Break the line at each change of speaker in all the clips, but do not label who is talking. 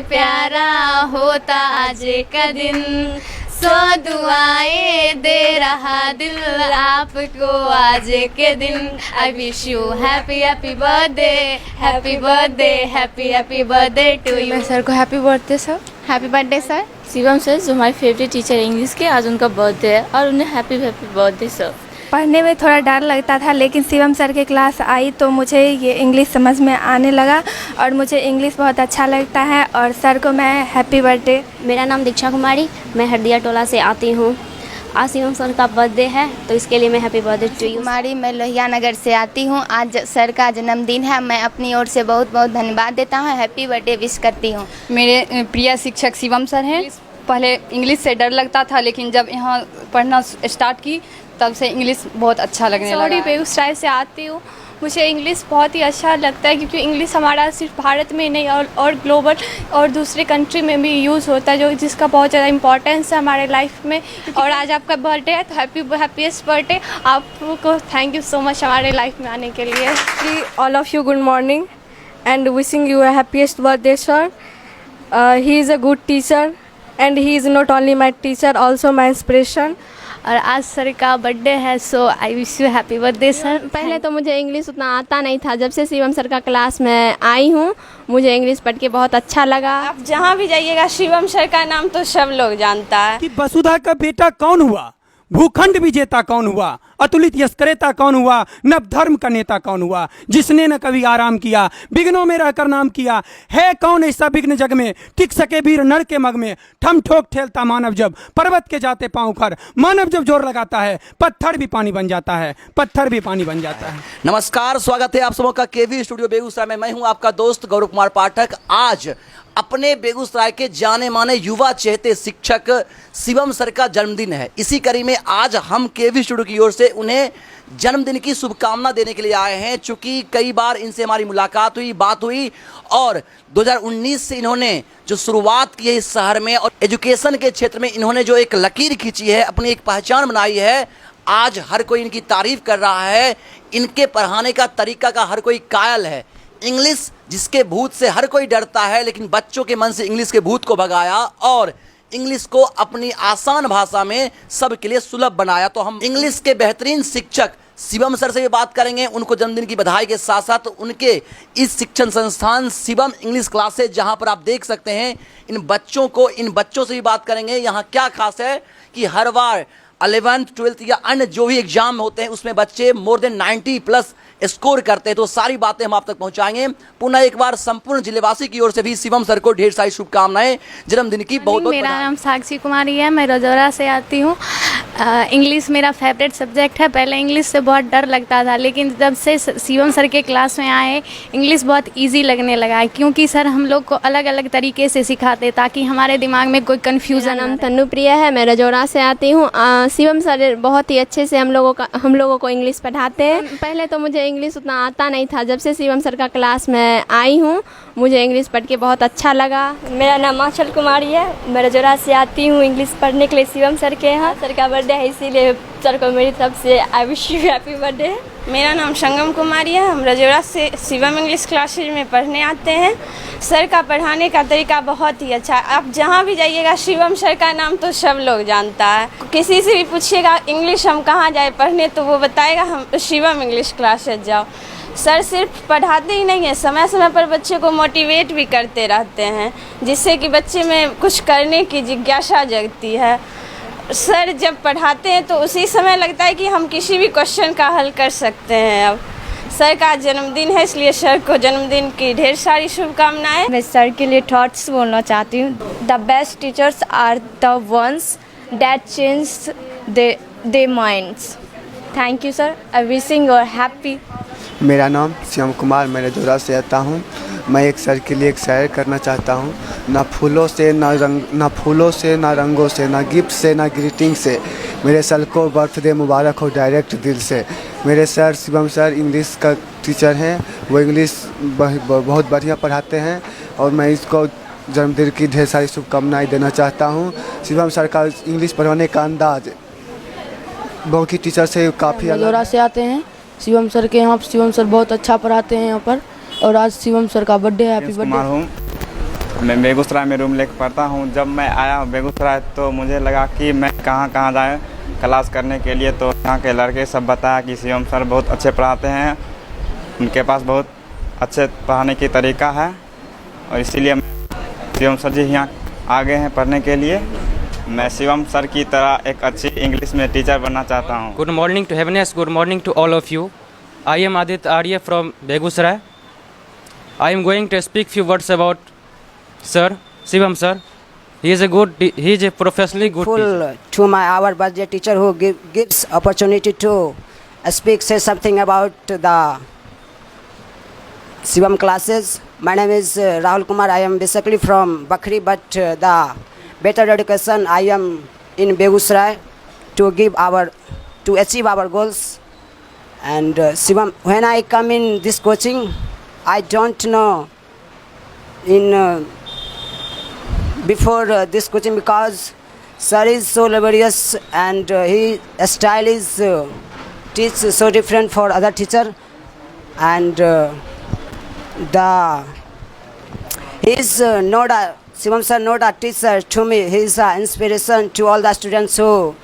प्यारा होता आज का दिन, सौ दुआएं दे रहा दिल आपको आज के दिन। I wish you happy happy birthday, happy birthday, happy happy birthday to you.
Sir को happy birthday sir.
Happy birthday sir.
Shivam sir जो हमारे फेवरेट टीचर है इंग्लिश के, आज उनका बर्थडे है और उन्हें हैप्पी हैप्पी बर्थडे सर।
पढ़ने में थोड़ा डर लगता था, लेकिन शिवम सर के क्लास आई तो मुझे ये इंग्लिश समझ में आने लगा और मुझे इंग्लिश बहुत अच्छा लगता है। और सर को मैं हैप्पी बर्थडे।
मेरा नाम दीक्षा कुमारी, मैं हरदिया टोला से आती हूँ। आज शिवम सर का बर्थडे है तो इसके लिए मैं हैप्पी बर्थडे टू यू।
कुमारी, मैं लोहिया नगर से आती हूँ। आज सर का जन्मदिन है, मैं अपनी ओर से बहुत बहुत धन्यवाद देता हूँ, हैप्पी बर्थडे विश करती हूँ।
मेरे प्रिय शिक्षक शिवम सर हैं। पहले इंग्लिश से डर लगता था, लेकिन जब यहाँ पढ़ना स्टार्ट की तब से इंग्लिश बहुत अच्छा लगने लगा।
बेगूसराय से आती हूँ। मुझे इंग्लिश बहुत ही अच्छा लगता है क्योंकि इंग्लिश हमारा सिर्फ भारत में नहीं और ग्लोबल और दूसरे कंट्री में भी यूज़ होता है, जो जिसका बहुत ज़्यादा इंपॉर्टेंस है हमारे लाइफ में। और आज आपका बर्थडे है तो हैप्पीएस्ट बर्थडे आपको। थैंक यू सो मच हमारे लाइफ में आने के लिए।
All of you good morning and wishing you a happiest birthday sir. He is a good teacher and he is not only my teacher also my inspiration।
और आज sir का birthday है, so I wish you happy birthday sir.
पहले तो मुझे English उतना आता नहीं था, जब से शिवम सर का क्लास में आई हूँ मुझे इंग्लिश पढ़ के बहुत अच्छा लगा।
आप जहाँ भी जाइएगा शिवम सर का नाम तो सब लोग जानता है।
कि वसुधा का बेटा कौन हुआ, भूखंड विजेता कौन हुआ, अतुलित यशकरेता कौन हुआ, नव धर्म का नेता कौन हुआ, जिसने न कभी आराम किया, विघ्नों में रहकर नाम किया। है कौन ऐसा विघ्न जग में, टिक सके वीर नर के मग में। ठम ठोक ठेलता मानव जब, पर्वत के जाते पांव खर। मानव जब जोर लगाता है, पत्थर भी पानी बन जाता है, पत्थर भी पानी बन जाता है।
नमस्कार, स्वागत है आप सबों का केवी स्टूडियो बेगूसराय में। मैं हूं आपका दोस्त गौरव कुमार पाठक। आज अपने बेगूसराय के जाने माने युवा चहेते शिक्षक शिवम सर का जन्मदिन है। इसी कड़ी में आज हम केवी स्टूडियो की ओर से उन्हें जन्मदिन की शुभकामना देने के लिए आए हैं। चूँकि कई बार इनसे हमारी मुलाकात हुई, बात हुई और 2019 से इन्होंने जो शुरुआत की है इस शहर में और एजुकेशन के क्षेत्र में इन्होंने जो एक लकीर खींची है, अपनी एक पहचान बनाई है, आज हर कोई इनकी तारीफ कर रहा है। इनके पढ़ाने का तरीका का हर कोई कायल है। इंग्लिश जिसके भूत से हर कोई डरता है, लेकिन बच्चों के मन से इंग्लिश के भूत को भगाया और इंग्लिश को अपनी आसान भाषा में सबके लिए सुलभ बनाया। तो हम इंग्लिश के बेहतरीन शिक्षक शिवम सर से भी बात करेंगे, उनको जन्मदिन की बधाई के साथ साथ उनके इस शिक्षण संस्थान शिवम इंग्लिश क्लासेज, जहां पर आप देख सकते हैं इन बच्चों से भी बात करेंगे। यहाँ क्या खास है कि हर बार 11th 12th या अन्य जो भी एग्जाम होते हैं उसमें बच्चे मोर देन 90+ स्कोर करते हैं। तो सारी बातें हम आप तक पहुंचाएंगे। पुनः एक बार संपूर्ण जिलेवासी की ओर से भी शिवम सर को ढेर सारी शुभकामनाएं जन्मदिन की। बहुत बहुत
मेरा नाम साक्षी कुमारी है, मैं रजौरा से आती हूँ। इंग्लिश मेरा फेवरेट सब्जेक्ट है। पहले इंग्लिश से बहुत डर लगता था, लेकिन जब से शिवम सर के क्लास में आए इंग्लिश बहुत ईजी लगने लगा है, क्योंकि सर हम लोग को अलग अलग तरीके से सिखाते ताकि हमारे दिमाग में कोई कन्फ्यूज़न।
नाम तनुप्रिया है, मैं रजौरा से आती हूँ। शिवम सर बहुत ही अच्छे से हम लोगों को इंग्लिश पढ़ाते हैं। पहले तो मुझे इंग्लिश उतना आता नहीं था, जब से शिवम सर का क्लास में आई हूँ मुझे इंग्लिश पढ़ के बहुत अच्छा लगा।
मेरा नाम आंचल कुमारी है, मैं रजौरा से आती हूँ इंग्लिश पढ़ने के लिए शिवम सर के यहाँ। सर का बर्थडे है, इसीलिए सर को मेरी तरफ से आई विश यू हैप्पी बर्थडे।
मेरा नाम संगम कुमारी है, हम रजौरा से शिवम इंग्लिश क्लासेज में पढ़ने आते हैं। सर का पढ़ाने का तरीका बहुत ही अच्छा है। आप जहाँ भी जाइएगा शिवम सर का नाम तो सब लोग जानता है। किसी से भी पूछिएगा इंग्लिश हम कहाँ जाए पढ़ने, तो वो बताएगा हम शिवम इंग्लिश क्लासेज जाओ। सर सिर्फ पढ़ाते ही नहीं है, समय समय पर बच्चे को मोटिवेट भी करते रहते हैं, जिससे कि बच्चे में कुछ करने की जिज्ञासा जगती है। सर जब पढ़ाते हैं तो उसी समय लगता है कि हम किसी भी क्वेश्चन का हल कर सकते हैं। अब सर का जन्मदिन है, इसलिए सर को जन्मदिन की ढेर सारी शुभकामनाएं।
मैं सर के लिए थॉट्स बोलना चाहती हूँ। The best teachers are the ones that change they minds. Thank you sir, I wishing you happy.
मेरा नाम शिवम कुमार, मैं रजौरा से आता हूँ। मैं एक सर के लिए एक शायर करना चाहता हूँ। ना फूलों से ना रंगों से, ना गिफ्ट से ना ग्रीटिंग से, मेरे सर को बर्थडे मुबारक हो डायरेक्ट दिल से। मेरे सर शिवम सर इंग्लिश का टीचर हैं, वो इंग्लिश बहुत बढ़िया पढ़ाते हैं और मैं इसको जन्मदिन की ढेर सारी शुभकामनाएं देना चाहता हूँ। शिवम सर का इंग्लिश पढ़ाने का अंदाज बाकी टीचर से काफ़ी अलग।
रजौरा से आते हैं शिवम सर के यहाँ। शिवम सर बहुत अच्छा पढ़ाते हैं यहाँ पर, और आज शिवम सर का बर्थडे है। Happy birthday.
मैं बेगूसराय में रूम लेकर पढ़ता हूँ। जब मैं आया हूँ बेगूसराय तो मुझे लगा कि मैं कहाँ जाए क्लास करने के लिए, तो यहाँ के लड़के सब बताया कि शिवम सर बहुत अच्छे पढ़ाते हैं, उनके पास बहुत अच्छे पढ़ाने की तरीका है और इसीलिए शिवम सर जी यहाँ आ गए हैं पढ़ने के लिए। मैं शिवम सर की तरह एक अच्छी इंग्लिश में टीचर बनना चाहता हूँ।
Good morning to happiness, good morning to all of you. I am Aditya Arya from Begusarai. I am going to speak few words about sir Shivam sir. He is a professionally good teacher.
To our budget teacher who gives opportunity to say something about the Shivam classes. My name is Rahul Kumar. I am basically from Bakri, but the better education I am in Begusrai to achieve our goals. And Shivam, when I come in this coaching, I don't know before this coaching because sir is so laborious and his style is teach so different for other teacher, and Shivam sir not a teacher to me. He is an inspiration to all the students who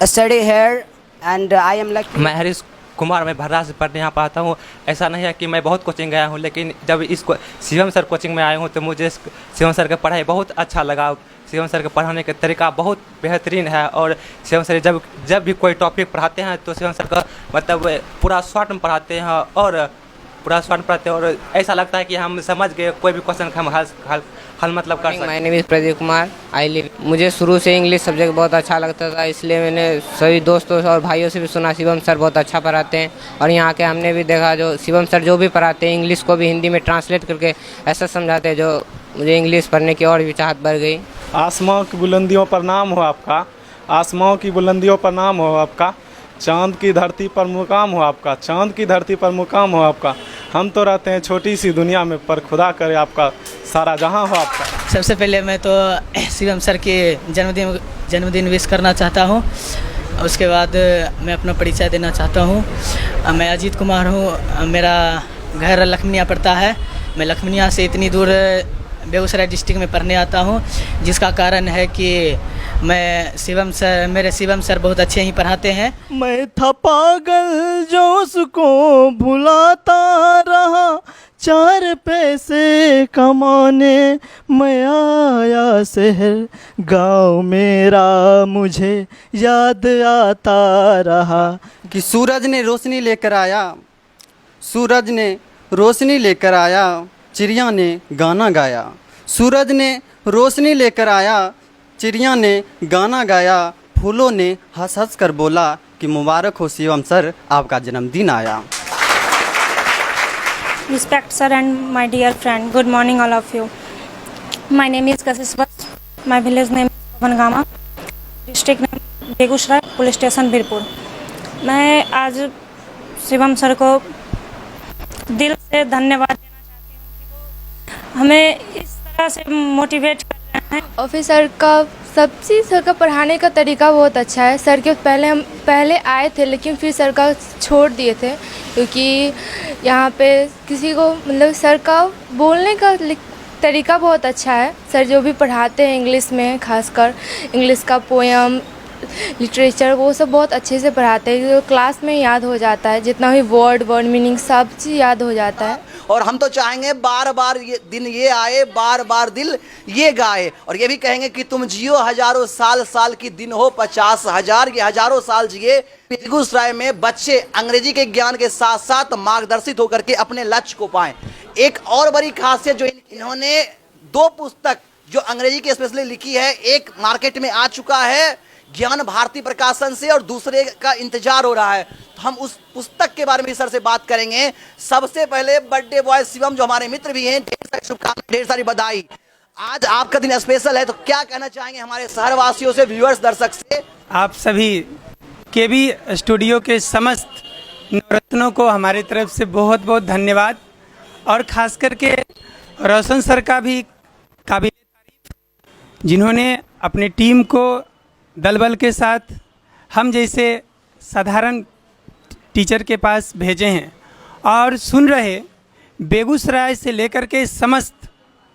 study here, and I am like.
मैं हरीश कुमार, मैं भर्रा से पढ़ने यहाँ पर आता हूँ। ऐसा नहीं है कि मैं बहुत कोचिंग गया हूँ, लेकिन जब इस शिवम सर कोचिंग में आया हूँ तो मुझे शिवम सर का पढ़ाई बहुत अच्छा लगा। शिवम सर के पढ़ाने का तरीका बहुत बेहतरीन है और शिवम सर जब भी कोई टॉपिक पढ़ाते हैं तो शिवम सर का मतलब पूरा शॉर्ट में पढ़ाते हैं और ऐसा लगता है कि हम समझ गए, कोई भी क्वेश्चन हम हल मतलब कर सकते हैं।
My name is Pradeep Kumar, I live. मुझे शुरू से इंग्लिश सब्जेक्ट बहुत अच्छा लगता था, इसलिए मैंने सभी दोस्तों और भाइयों से भी सुना शिवम सर बहुत अच्छा पढ़ाते हैं और यहाँ के हमने भी देखा जो शिवम सर जो भी पढ़ाते हैं इंग्लिश को भी हिंदी में ट्रांसलेट करके ऐसा समझाते हैं जो मुझे इंग्लिश पढ़ने की और भी चाहत बढ़ गई।
आसमां की बुलंदियों पर नाम हो आपका, आसमां की बुलंदियों पर नाम हो आपका, चांद की धरती पर मुकाम हो आपका, चांद की धरती पर मुकाम हो आपका। हम तो रहते हैं छोटी सी दुनिया में, पर खुदा करे आपका सारा जहां हो आपका।
सबसे पहले मैं तो शिवम सर के जन्मदिन विश करना चाहता हूं। उसके बाद मैं अपना परिचय देना चाहता हूं। मैं अजीत कुमार हूं, मेरा घर लखमनिया पड़ता है। मैं लखमनिया से इतनी दूर बेगूसराय डिस्ट्रिक्ट में पढ़ने आता हूं, जिसका कारण है कि मेरे शिवम सर बहुत अच्छे ही पढ़ाते हैं।
मैं था पागल जो उसको भुलाता रहा, 4 पैसे कमाने मैं आया शहर, गाँव मेरा मुझे याद आता रहा।
कि सूरज ने रोशनी लेकर आया, सूरज ने रोशनी लेकर आया, चिड़िया ने गाना गाया। सूरज ने रोशनी लेकर आया, चिड़िया ने गाना गाया, फूलों ने हंस हंस कर बोला कि मुबारक हो शिवम सर, आपका जन्मदिन आया।
Respect sir and my dear friend. Good morning all of you. My name is Kashish Vats. My village name is Bangama. District name Begusarai, police station Birpur. मैं आज शिवम सर को दिल से धन्यवाद देना चाहती हूँ कि वो हमें इस तरह से मोटिवेट कर रहे हैं।
और फिर सर का पढ़ाने का तरीका बहुत अच्छा है। सर के पहले आए थे लेकिन फिर सर का छोड़ दिए थे, क्योंकि यहाँ पे किसी को मतलब सर का बोलने का तरीका बहुत अच्छा है। सर जो भी पढ़ाते हैं इंग्लिश में, खासकर इंग्लिश का पोएम, लिटरेचर, वो सब बहुत अच्छे से पढ़ाते हैं, जो क्लास में याद हो जाता है। जितना भी वर्ड मीनिंग सब चीज़ याद हो जाता है।
और हम तो चाहेंगे बार बार ये दिन ये आए, बार बार दिल ये गाए, और ये भी कहेंगे कि तुम जियो हजारों साल, साल की दिन हो 50,000, ये हजारों साल जिए। बेगूसराय में बच्चे अंग्रेजी के ज्ञान के साथ साथ मार्गदर्शित होकर के अपने लक्ष्य को पाएं। एक और बड़ी खासियत जो इन्होंने 2 पुस्तक जो अंग्रेजी की स्पेशली लिखी है, एक मार्केट में आ चुका है ज्ञान भारती प्रकाशन से और दूसरे का इंतजार हो रहा है। तो हम उस पुस्तक के बारे में सर से बात करेंगे। सबसे पहले बर्थडे बॉय शिवम जो हमारे मित्र भी हैं, ढेर सारी शुभकामनाएं, ढेर सारी बधाई। आज आपका दिन स्पेशल है, तो क्या कहना चाहेंगे हमारे शहरवासियों से, व्यूअर्स, दर्शक से?
आप सभी केवी स्टूडियो के समस्त नवरत्नों को हमारी तरफ से बहुत बहुत धन्यवाद, और खास करके रोशन सर का भी काबिल तारीफ, जिन्होंने अपनी टीम को दलबल के साथ हम जैसे साधारण टीचर के पास भेजे हैं, और सुन रहे बेगूसराय से लेकर के समस्त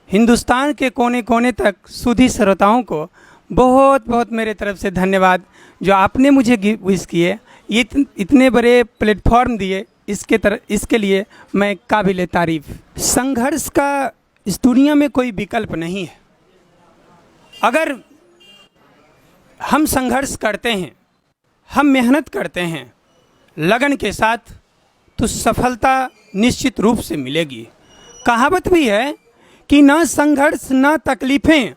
हिंदुस्तान के कोने कोने तक सुधी श्रोताओं को बहुत बहुत मेरे तरफ से धन्यवाद, जो आपने मुझे विश किए, इतने बड़े प्लेटफॉर्म दिए, इसके लिए मैं काबिल तारीफ। संघर्ष का इस दुनिया में कोई विकल्प नहीं है। अगर हम संघर्ष करते हैं, हम मेहनत करते हैं लगन के साथ, तो सफलता निश्चित रूप से मिलेगी। कहावत भी है कि ना संघर्ष ना तकलीफ़ें,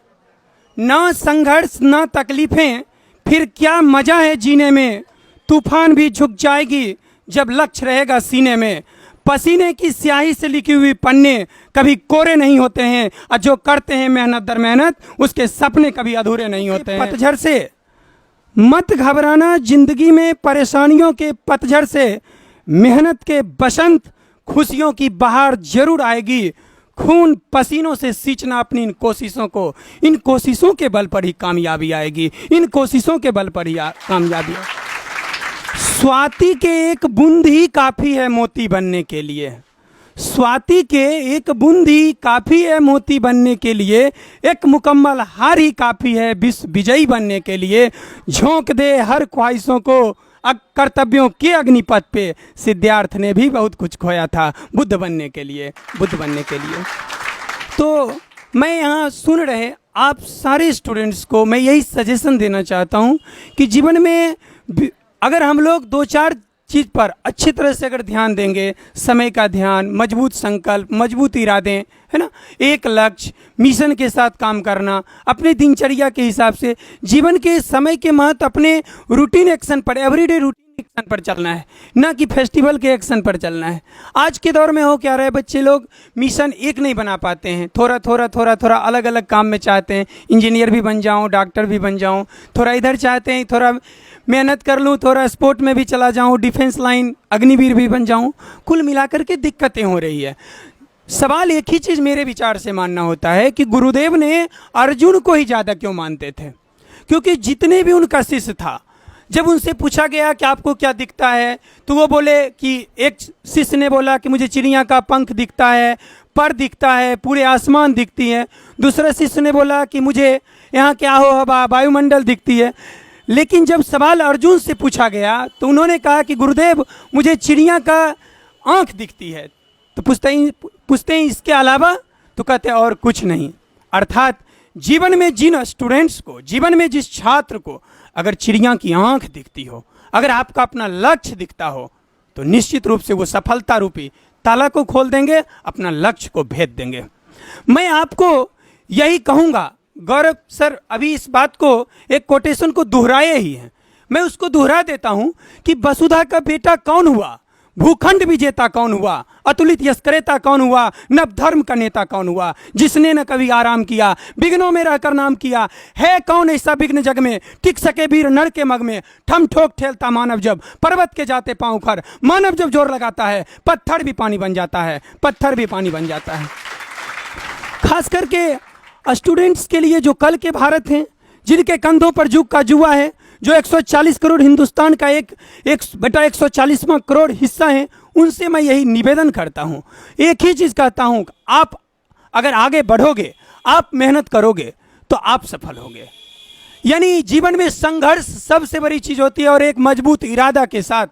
ना संघर्ष ना तकलीफ़ें, फिर क्या मज़ा है जीने में। तूफान भी झुक जाएगी जब लक्ष्य रहेगा सीने में। पसीने की स्याही से लिखी हुई पन्ने कभी कोरे नहीं होते हैं, और जो करते हैं मेहनत दर मेहनत, उसके सपने कभी अधूरे नहीं होते हैं। पतझड़ से मत घबराना, जिंदगी में परेशानियों के पतझड़ से मेहनत के बसंत, खुशियों की बहार जरूर आएगी। खून पसीनों से सींचना अपनी इन कोशिशों के बल पर ही कामयाबी आएगी, इन कोशिशों के बल पर ही कामयाबी। स्वाति के एक बूंद ही काफ़ी है मोती बनने के लिए, स्वाति के एक बूंद ही काफ़ी है मोती बनने के लिए, एक मुकम्मल हार ही काफ़ी है विश्व विजयी बनने के लिए। झोंक दे हर ख्वाहिशों को कर्तव्यों के अग्निपथ पे, सिद्धार्थ ने भी बहुत कुछ खोया था बुद्ध बनने के लिए। तो मैं यहाँ सुन रहे आप सारे स्टूडेंट्स को मैं यही सजेशन देना चाहता हूँ कि जीवन में अगर हम लोग 2-4 चीज़ पर अच्छी तरह से अगर ध्यान देंगे, समय का ध्यान, मजबूत संकल्प, मजबूत इरादे, है ना, एक लक्ष्य, मिशन के साथ काम करना, अपने दिनचर्या के हिसाब से, जीवन के समय के महत्व अपने रूटीन एक्शन पर, एवरीडे रूटीन एक्शन पर चलना है, ना कि फेस्टिवल के एक्शन पर चलना है। आज के दौर में हो क्या रहा है, बच्चे लोग मिशन एक नहीं बना पाते हैं, थोड़ा अलग अलग काम में चाहते हैं, इंजीनियर भी बन जाऊँ, डॉक्टर भी बन जाऊँ, थोड़ा इधर चाहते हैं, थोड़ा मेहनत कर लूँ, थोड़ा स्पोर्ट में भी चला जाऊँ, डिफेंस लाइन अग्निवीर भी बन जाऊँ। कुल मिलाकर के दिक्कतें हो रही है। सवाल एक ही चीज़ मेरे विचार से मानना होता है कि गुरुदेव ने अर्जुन को ही ज़्यादा क्यों मानते थे, क्योंकि जितने भी उनका शिष्य था, जब उनसे पूछा गया कि आपको क्या दिखता है, तो वो बोले कि एक शिष्य ने बोला कि मुझे चिड़िया का पंख दिखता है, पर दिखता है, पूरे आसमान दिखती है। दूसरा शिष्य ने बोला कि मुझे यहाँ क्या हो हवा, वायुमंडल दिखती है। लेकिन जब सवाल अर्जुन से पूछा गया तो उन्होंने कहा कि गुरुदेव मुझे चिड़िया का आँख दिखती है। तो पूछते हैं इसके अलावा, तो कहते हैं और कुछ नहीं। अर्थात जीवन में जिन स्टूडेंट्स को, जीवन में जिस छात्र को अगर चिड़िया की आँख दिखती हो, अगर आपका अपना लक्ष्य दिखता हो, तो निश्चित रूप से वो सफलता रूपी ताला को खोल देंगे, अपना लक्ष्य को भेद देंगे। मैं आपको यही कहूँगा, गौरव सर अभी इस बात को, एक कोटेशन को दोहराए ही हैं, मैं उसको दोहरा देता हूँ कि वसुधा का बेटा कौन हुआ, भूखंड विजेता कौन हुआ, अतुलित यशकरेता कौन हुआ, नव धर्म का नेता कौन हुआ, जिसने न कभी आराम किया, विघ्नों में रहकर नाम किया। है कौन ऐसा विघ्न जग में, टिक सके वीर नर के मग में। ठम ठोक ठेलता मानव जब, पर्वत के जाते पाँव खर। मानव जब जोर लगाता है, पत्थर भी पानी बन जाता है, पत्थर भी पानी बन जाता है। खास करके स्टूडेंट्स के लिए जो कल के भारत हैं, जिनके कंधों पर जुग का जुआ है, जो 140 करोड़ हिंदुस्तान का एक 140वां करोड़ हिस्सा है, उनसे मैं यही निवेदन करता हूँ, एक ही चीज़ कहता हूँ, आप अगर आगे बढ़ोगे, आप मेहनत करोगे, तो आप सफल होगे। यानी जीवन में संघर्ष सबसे बड़ी चीज़ होती है, और एक मजबूत इरादा के साथ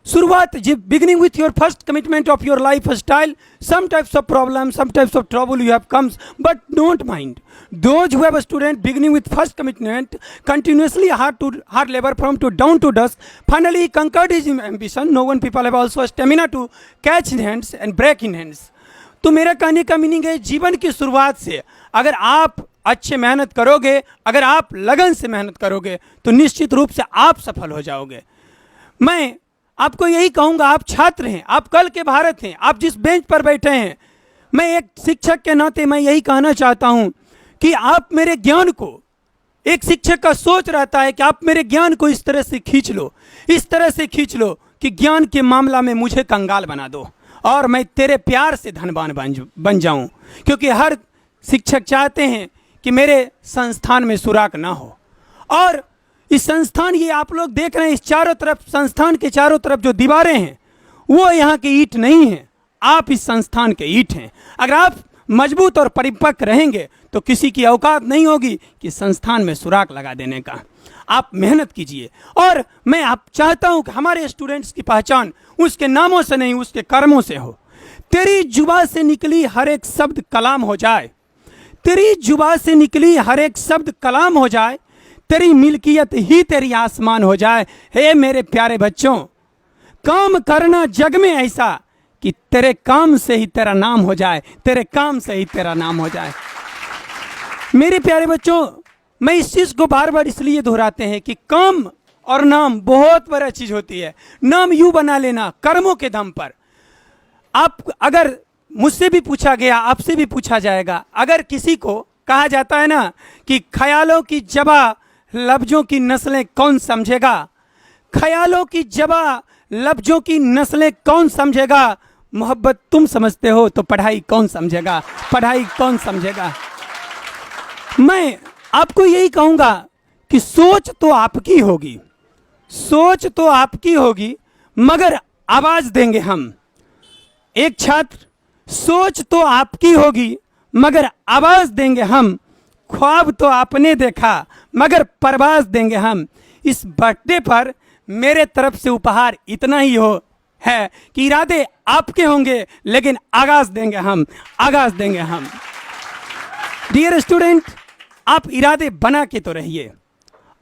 शुरुआत, beginning with your first commitment of your lifestyle, some types of problems, some types of trouble you have comes, but don't mind. Those who have a student beginning with first commitment, continuously hard labor from to down to dusk, finally he conquered his ambition. No one people have also stamina to catch in hands and break in hands. तो मेरा कहने का meaning है, जीवन की शुरुआत से अगर आप अच्छे मेहनत करोगे, अगर आप लगन से मेहनत करोगे, तो निश्चित रूप से आप सफल हो जाओगे। मैं आपको यही कहूँगा, आप छात्र हैं, आप कल के भारत हैं, आप जिस बेंच पर बैठे हैं, मैं एक शिक्षक के नाते मैं यही कहना चाहता हूँ कि आप मेरे ज्ञान को, एक शिक्षक का सोच रहता है कि आप मेरे ज्ञान को इस तरह से खींच लो, इस तरह से खींच लो कि ज्ञान के मामला में मुझे कंगाल बना दो और मैं तेरे प्यार से धनवान बन जाऊँ। क्योंकि हर शिक्षक चाहते हैं कि मेरे संस्थान में सुराख ना हो। और इस संस्थान, ये आप लोग देख रहे हैं, इस चारों तरफ, संस्थान के चारों तरफ जो दीवारें हैं, वो यहाँ के ईंट नहीं हैं, आप इस संस्थान के ईंट हैं। अगर आप मजबूत और परिपक्व रहेंगे तो किसी की औकात नहीं होगी कि संस्थान में सुराख लगा देने का। आप मेहनत कीजिए और मैं आप चाहता हूं कि हमारे स्टूडेंट्स की पहचान उसके नामों से नहीं उसके कर्मों से हो। तेरी जुबान से निकली हर एक शब्द कलाम हो जाए, तेरी जुबान से निकली हर एक शब्द कलाम हो जाए, तेरी मिल्कियत ही तेरी आसमान हो जाए। हे मेरे प्यारे बच्चों, काम करना जग में ऐसा कि तेरे काम से ही तेरा नाम हो जाए, तेरे काम से ही तेरा नाम हो जाए। मेरे प्यारे बच्चों, मैं इस चीज को बार बार इसलिए दोहराते हैं कि काम और नाम बहुत बड़ा चीज होती है। नाम यूं बना लेना कर्मों के दम पर। आप अगर मुझसे भी पूछा गया, आपसे भी पूछा जाएगा, अगर किसी को कहा जाता है ना कि ख्यालों की जबा लफ्जों की नस्लें कौन समझेगा, ख्यालों की जबा लफ्जों की नस्लें कौन समझेगा, मोहब्बत तुम समझते हो तो पढ़ाई कौन समझेगा, पढ़ाई कौन समझेगा। मैं आपको यही कहूंगा कि सोच तो आपकी होगी, सोच तो आपकी होगी, मगर आवाज देंगे हम। एक छात्र, सोच तो आपकी होगी मगर आवाज देंगे हम, ख्वाब तो आपने देखा मगर परवाज देंगे हम। इस बर्थडे पर मेरे तरफ से उपहार इतना ही हो है कि इरादे आपके होंगे लेकिन आगाज देंगे हम, आगाज देंगे हम। डियर स्टूडेंट, आप इरादे बना के तो रहिए।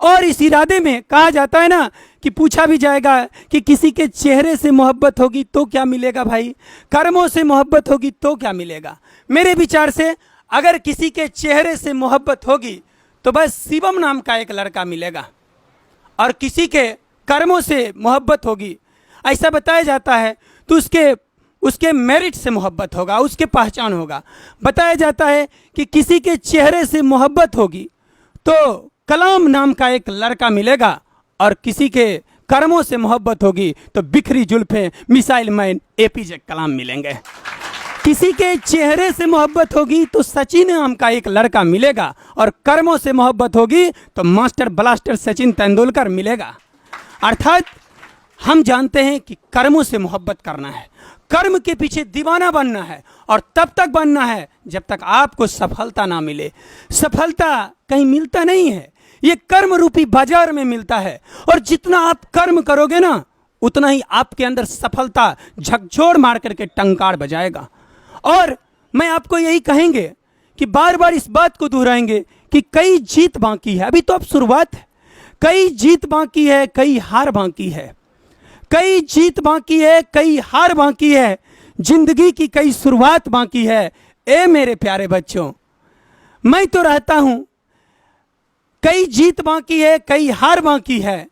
और इस इरादे में कहा जाता है ना कि पूछा भी जाएगा कि किसी के चेहरे से मोहब्बत होगी तो क्या मिलेगा भाई, कर्मों से मोहब्बत होगी तो क्या मिलेगा। मेरे विचार से अगर किसी के चेहरे से मोहब्बत होगी तो बस शिवम नाम का एक लड़का मिलेगा, और किसी के कर्मों से मोहब्बत होगी ऐसा बताया जाता है तो उसके मेरिट से मोहब्बत होगा, उसके पहचान होगा। बताया जाता है कि किसी के चेहरे से मोहब्बत होगी तो कलाम नाम का एक लड़का मिलेगा, और किसी के कर्मों से मोहब्बत होगी तो बिखरी जुल्फें मिसाइल मैन एपीजे कलाम मिलेंगे। किसी के चेहरे से मोहब्बत होगी तो सचिन नाम का एक लड़का मिलेगा, और कर्मों से मोहब्बत होगी तो मास्टर ब्लास्टर सचिन तेंदुलकर मिलेगा। अर्थात हम जानते हैं कि कर्मों से मोहब्बत करना है, कर्म के पीछे दीवाना बनना है, और तब तक बनना है जब तक आपको सफलता ना मिले। सफलता कहीं मिलता नहीं है, ये कर्म रूपी बाजार में मिलता है, और जितना आप कर्म करोगे ना उतना ही आपके अंदर सफलता झकझोर मार करके टंकार बजाएगा। और मैं आपको यही कहेंगे कि बार बार इस बात को दोहराएंगे कि कई जीत बाकी है, अभी तो अब शुरुआत है, कई जीत बाकी है, कई हार बाकी है, कई जीत बाकी है, कई हार बाकी है, जिंदगी की कई शुरुआत बाकी है। ए मेरे प्यारे बच्चों, मैं तो रहता हूं, कई जीत बाकी है, कई हार बाकी है,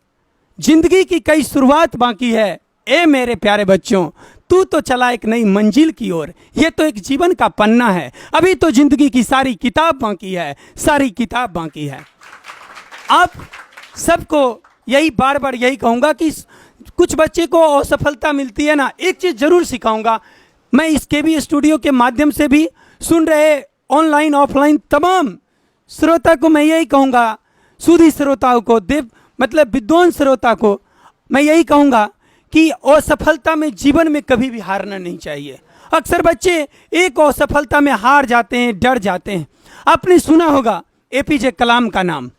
जिंदगी की कई शुरुआत बाकी है। ए मेरे प्यारे बच्चों, तू तो चला एक नई मंजिल की ओर, ये तो एक जीवन का पन्ना है, अभी तो जिंदगी की सारी किताब बाकी है, सारी किताब बाकी है। आप सबको यही बार बार यही कहूंगा कि कुछ बच्चे को असफलता मिलती है ना, एक चीज जरूर सिखाऊंगा मैं इस केबी स्टूडियो के माध्यम से भी सुन रहे ऑनलाइन ऑफलाइन तमाम श्रोता को मैं यही कहूंगा, सुधी श्रोताओं को, मतलब विद्वान श्रोता को मैं यही कहूंगा कि असफलता में जीवन में कभी भी हारना नहीं चाहिए। अक्सर बच्चे एक असफलता में हार जाते हैं, डर जाते हैं। आपने सुना होगा एपीजे कलाम का नाम।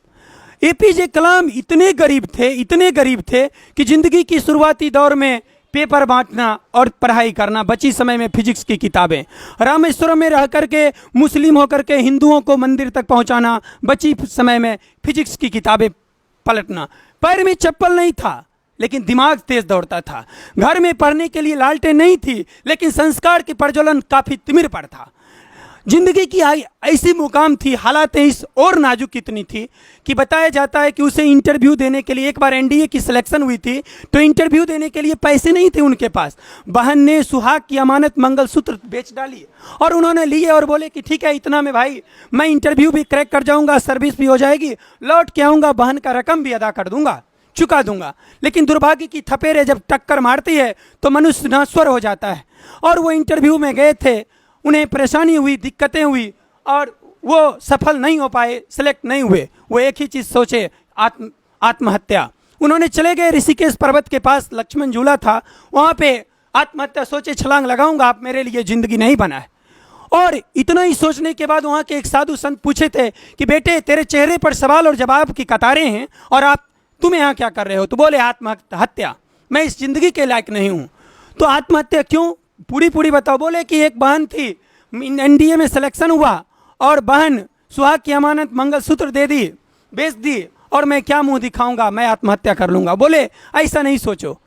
एपीजे कलाम इतने गरीब थे कि जिंदगी की शुरुआती दौर में पेपर बांटना और पढ़ाई करना, बची समय में फिजिक्स की किताबें, रामेश्वरम में रह करके मुस्लिम होकर के हिंदुओं को मंदिर तक पहुंचाना, बची समय में फिजिक्स की किताबें पलटना। पैर में चप्पल नहीं था लेकिन दिमाग तेज दौड़ता था, घर में पढ़ने के लिए लालटेन नहीं थी लेकिन संस्कार की प्रज्वलन काफी तिमिर पर था। जिंदगी की ऐसी मुकाम थी, हालात इस और नाजुक इतनी थी कि बताया जाता है कि उसे इंटरव्यू देने के लिए, एक बार एनडीए की सिलेक्शन हुई थी तो इंटरव्यू देने के लिए पैसे नहीं थे उनके पास। बहन ने सुहाग की अमानत मंगलसूत्र बेच डाली और उन्होंने लिए और बोले कि ठीक है, इतना में भाई मैं इंटरव्यू भी क्रैक कर जाऊंगा, सर्विस भी हो जाएगी, लौट के आऊँगा, बहन का रकम भी अदा कर दूंगा, चुका दूंगा। लेकिन दुर्भाग्य की थपेरे जब टक्कर मारती है तो मनुष्य नश्वर हो जाता है। और वो इंटरव्यू में गए थे, उन्हें परेशानी हुई, दिक्कतें हुई और वो सफल नहीं हो पाए, सिलेक्ट नहीं हुए। वो एक ही चीज़ सोचे, आत्महत्या। उन्होंने चले गए ऋषिकेश पर्वत के पास, लक्ष्मण झूला था, वहाँ पे आत्महत्या सोचे, छलांग लगाऊंगा, आप मेरे लिए ज़िंदगी नहीं बना है। और इतना ही सोचने के बाद वहाँ के एक साधु संत पूछे थे कि बेटे तेरे चेहरे पर सवाल और जवाब की कतारें हैं और तुम यहाँ क्या कर रहे हो? तो बोले आत्महत्या, मैं इस जिंदगी के लायक नहीं हूँ। तो आत्महत्या क्यों? पूरी बताओ। बोले कि एक बहन थी, एनडीए में सिलेक्शन हुआ और बहन सुहाग की अमानत मंगलसूत्र दे दी, बेच दी, और मैं क्या मुंह दिखाऊंगा, मैं आत्महत्या कर लूंगा। बोले ऐसा नहीं सोचो,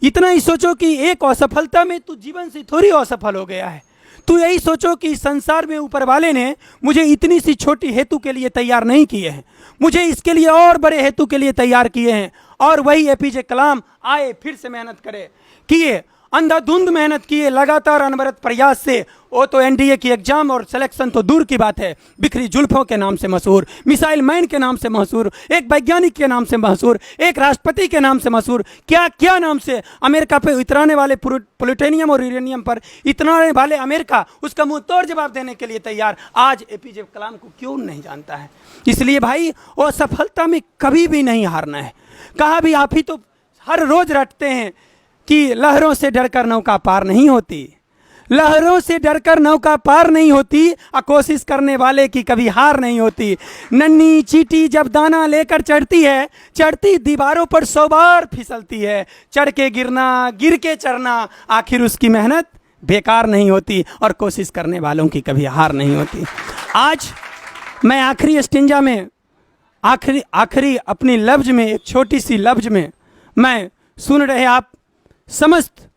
इतना ही सोचो कि एक असफलता में तू जीवन से थोड़ी असफल हो गया है। तू यही सोचो कि इस संसार में ऊपर वाले ने मुझे इतनी सी छोटी हेतु के लिए तैयार नहीं किए हैं, मुझे इसके लिए और बड़े हेतु के लिए तैयार किए हैं। और वही एपीजे कलाम आए, फिर से मेहनत किए, अंधाधुंध मेहनत किए, लगातार अनवरत प्रयास से। वो तो एनडीए की एग्जाम और सिलेक्शन तो दूर की बात है, बिखरी जुल्फों के नाम से मशहूर, मिसाइल मैन के नाम से मशहूर, एक वैज्ञानिक के नाम से मशहूर, एक राष्ट्रपति के नाम से मशहूर, क्या क्या नाम से, अमेरिका पे इतराने वाले प्लूटोनियम और यूरेनियम पर इतराने वाले अमेरिका उसका मुंह तोड़ जवाब देने के लिए तैयार। आज एपीजे कलाम को क्यों नहीं जानता है? इसलिए भाई वो सफलता में कभी भी नहीं हारना है। कहा भी आप ही तो हर रोज रटते हैं कि लहरों से डरकर नौका पार नहीं होती, लहरों से डरकर नौका पार नहीं होती, कोशिश करने वाले की कभी हार नहीं होती। नन्ही चींटी जब दाना लेकर चढ़ती है, चढ़ती दीवारों पर 100 बार फिसलती है, चढ़ के गिरना, गिर के चढ़ना, आखिर उसकी मेहनत बेकार नहीं होती और कोशिश करने वालों की कभी हार नहीं होती। आज मैं आखिरी स्टिंजा में, आखिरी अपनी लफ्ज में, एक छोटी सी लफ्ज में मैं सुन रहे आप समस्त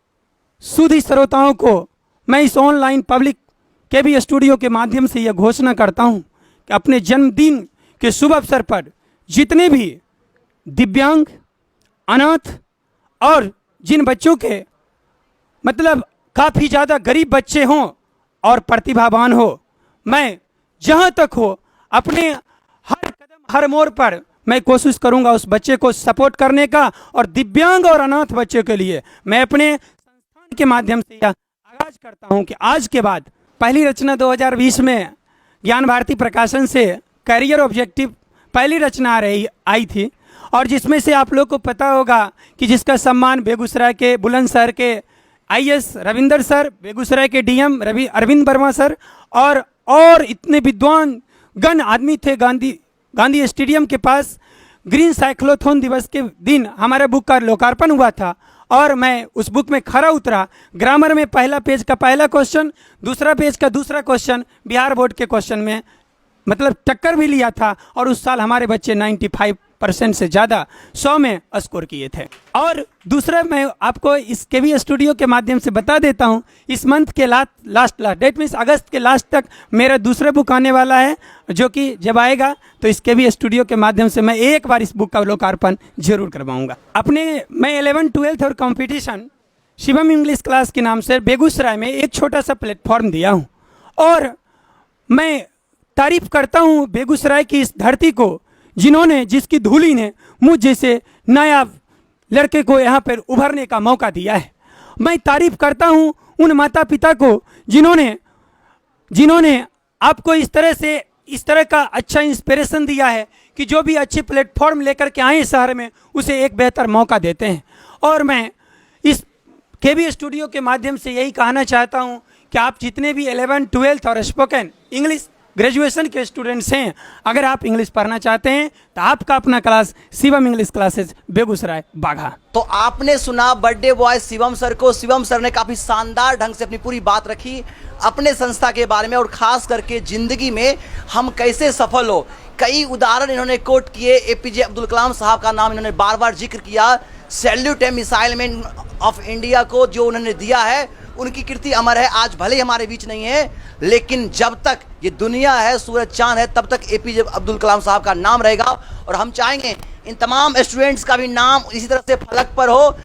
सुधी श्रोताओं को मैं इस ऑनलाइन पब्लिक के भी स्टूडियो के माध्यम से यह घोषणा करता हूं कि अपने जन्मदिन के शुभ अवसर पर जितने भी दिव्यांग, अनाथ और जिन बच्चों के मतलब काफ़ी ज़्यादा गरीब बच्चे हों और प्रतिभावान हो, मैं जहां तक हो अपने हर कदम हर मोड़ पर मैं कोशिश करूंगा उस बच्चे को सपोर्ट करने का। और दिव्यांग और अनाथ बच्चे के लिए मैं अपने संस्थान के माध्यम से यह आगाज करता हूं कि आज के बाद पहली रचना 2020 में ज्ञान भारती प्रकाशन से करियर ऑब्जेक्टिव पहली रचना आई थी, और जिसमें से आप लोग को पता होगा कि जिसका सम्मान बेगूसराय के बुलंदशहर के आईएएस रविंदर सर, बेगूसराय के डीएम अरविंद वर्मा सर और इतने विद्वान गण आदमी थे। गांधी स्टेडियम के पास ग्रीन साइक्लोथॉन दिवस के दिन हमारे बुक का लोकार्पण हुआ था और मैं उस बुक में खरा उतरा। ग्रामर में पहला पेज का पहला क्वेश्चन, दूसरा पेज का दूसरा क्वेश्चन बिहार बोर्ड के क्वेश्चन में मतलब टक्कर भी लिया था, और उस साल हमारे बच्चे 95% से ज़्यादा 100 में स्कोर किए थे। और दूसरा मैं आपको इस केवी स्टूडियो के माध्यम से बता देता हूं, इस मंथ के लास्ट डेट मीन्स अगस्त के लास्ट तक मेरा दूसरा बुक आने वाला है, जो कि जब आएगा तो इस केवी स्टूडियो के माध्यम से मैं एक बार इस बुक का लोकार्पण जरूर करवाऊंगा। मैं 11th 12th और कॉम्पिटिशन शिवम इंग्लिश क्लास के नाम से बेगूसराय में एक छोटा सा प्लेटफॉर्म दिया हूँ, और मैं तारीफ करता हूँ बेगूसराय की इस धरती को जिसकी धूली ने मुझ जैसे नया लड़के को यहाँ पर उभरने का मौका दिया है। मैं तारीफ करता हूँ उन माता पिता को जिन्होंने आपको इस तरह का अच्छा इंस्पिरेशन दिया है कि जो भी अच्छे प्लेटफॉर्म लेकर के आए शहर में उसे एक बेहतर मौका देते हैं। और मैं इस केवी स्टूडियो के माध्यम से यही कहना चाहता हूँ कि आप जितने भी 11th 12th और स्पोकन इंग्लिश ग्रेजुएशन के स्टूडेंट्स हैं, अगर आप इंग्लिश पढ़ना चाहते हैं तो आपका अपना class Shivam English classes Begusarai Bagha.
तो आपने सुना बर्थडे बॉय शिवम सर को। शिवम सर ने काफ़ी शानदार ढंग से अपनी पूरी बात रखी अपने संस्था के बारे में, और ख़ास करके ज़िंदगी में हम कैसे सफल हो। कई उदाहरण इन्होंने कोट किए। एपीजे अब्दुल कलाम साहब का नाम इन्होंने बार बार जिक्र किया। सैल्यूट है मिसाइल मैन ऑफ इंडिया को, जो उन्होंने दिया है उनकी कीर्ति अमर है। आज भले ही हमारे बीच नहीं है, लेकिन जब तक ये दुनिया है, सूरज चांद है, तब तक एपीजे अब्दुल कलाम साहब का नाम रहेगा। और हम चाहेंगे इन तमाम स्टूडेंट्स का भी नाम इसी तरह से फलक पर हो।